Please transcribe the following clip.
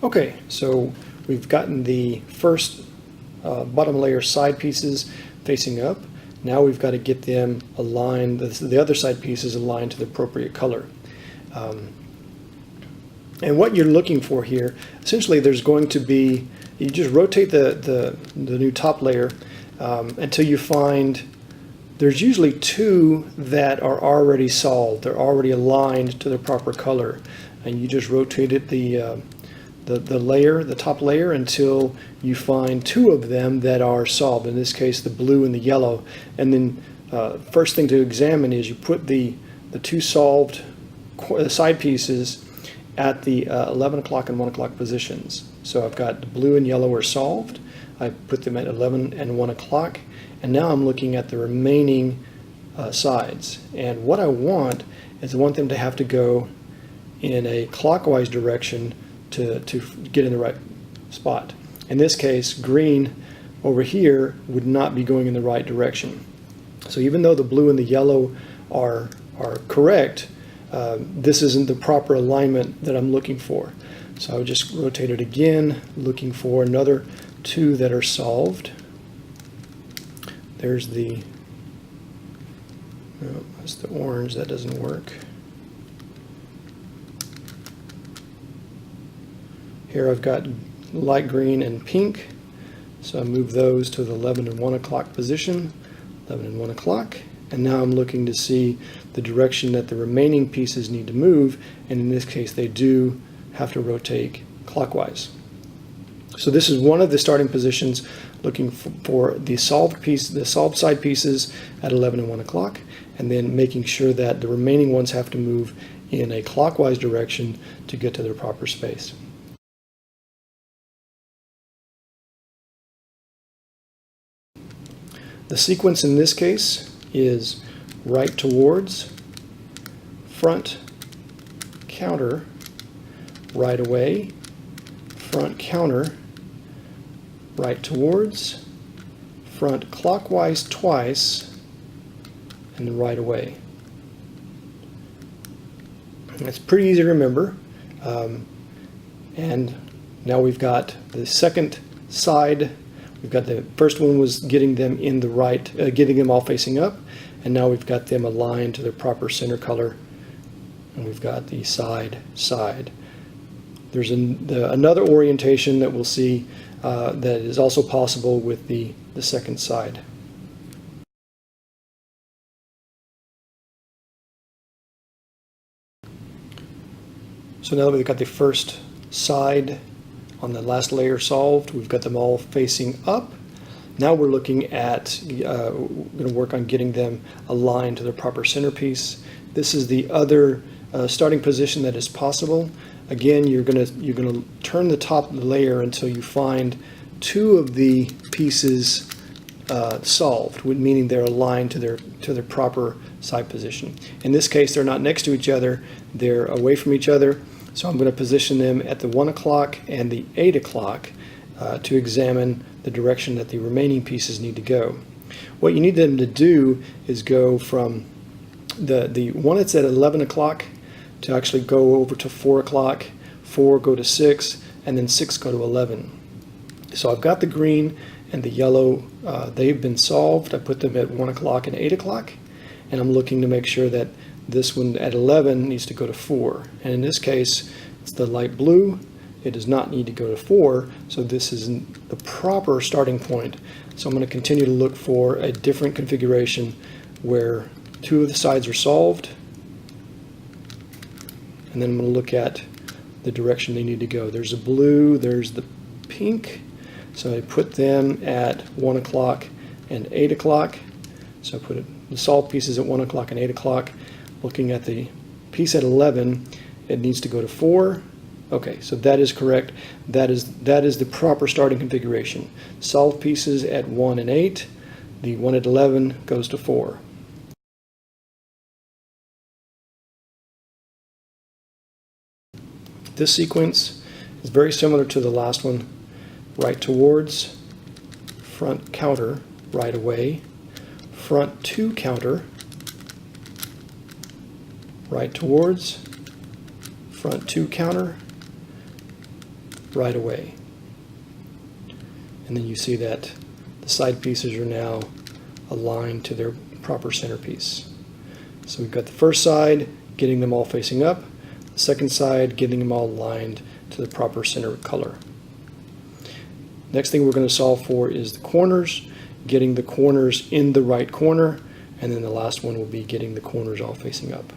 Okay, so we've gotten the first bottom layer side pieces facing up. Now we've got to get them aligned, the other side pieces aligned to the appropriate color. And what you're looking for here, essentially there's going to be, you just rotate the new top layer until you find there's usually two that are already solved. They're already aligned to the proper color. And you just rotate it the top layer, until you find two of them that are solved. In this case, the blue and the yellow. And then first thing to examine is you put the two solved side pieces at the 11 o'clock and 1 o'clock positions. So I've got the blue and yellow are solved. I put them at 11 and 1 o'clock. And now I'm looking at the remaining sides. And what I want is I want them to have to go in a clockwise direction to get in the right spot. In this case, green over here would not be going in the right direction. So even though the blue and the yellow are correct, this isn't the proper alignment that I'm looking for. So I would just rotate it again, looking for another two that are solved. There's that's the orange, that doesn't work. Here I've got light green and pink, so I move those to the 11 and 1 o'clock position, 11 and 1 o'clock, and now I'm looking to see the direction that the remaining pieces need to move, and in this case they do have to rotate clockwise. So this is one of the starting positions, looking for the solved piece, the solved side pieces at 11 and 1 o'clock, and then making sure that the remaining ones have to move in a clockwise direction to get to their proper space. The sequence in this case is right towards, front, counter, right away, front counter, right towards, front clockwise twice, and then right away. It's pretty easy to remember. And now we've got the second side. We've got the first one was getting them in the right, getting them all facing up, and now we've got them aligned to their proper center color, and we've got the side. There's another orientation that we'll see that is also possible with the second side. So now that we've got the first side on the last layer solved, we've got them all facing up. Now we're looking at, we're going to work on getting them aligned to their proper centerpiece. This is the other starting position that is possible. Again, you're going to turn the top layer until you find two of the pieces solved, meaning they're aligned to their proper side position. In this case, they're not next to each other; they're away from each other. So I'm going to position them at the 1 o'clock and the 8 o'clock to examine the direction that the remaining pieces need to go. What you need them to do is go from the one that's at 11 o'clock to actually go over to 4 o'clock, 4 go to 6, and then 6 go to 11. So I've got the green and the yellow, they've been solved. I put them at 1 o'clock and 8 o'clock, and I'm looking to make sure that this one at 11 needs to go to 4. And in this case, it's the light blue. It does not need to go to 4, so this is the proper starting point. So I'm going to continue to look for a different configuration where two of the sides are solved, and then I'm going to look at the direction they need to go. There's the blue, there's the pink, so I put them at 1 o'clock and 8 o'clock. So I put the solved pieces at 1 o'clock and 8 o'clock. Looking at the piece at 11, it needs to go to 4. Okay, so that is correct. That is the proper starting configuration. Solved pieces at 1 and 8. The one at 11 goes to 4. This sequence is very similar to the last one. Right towards, front counter, right away, front 2 counter, right towards, front 2 counter, right away. And then you see that the side pieces are now aligned to their proper centerpiece. So we've got the first side, getting them all facing up, the second side, getting them all aligned to the proper center color. Next thing we're going to solve for is the corners, getting the corners in the right corner, and then the last one will be getting the corners all facing up.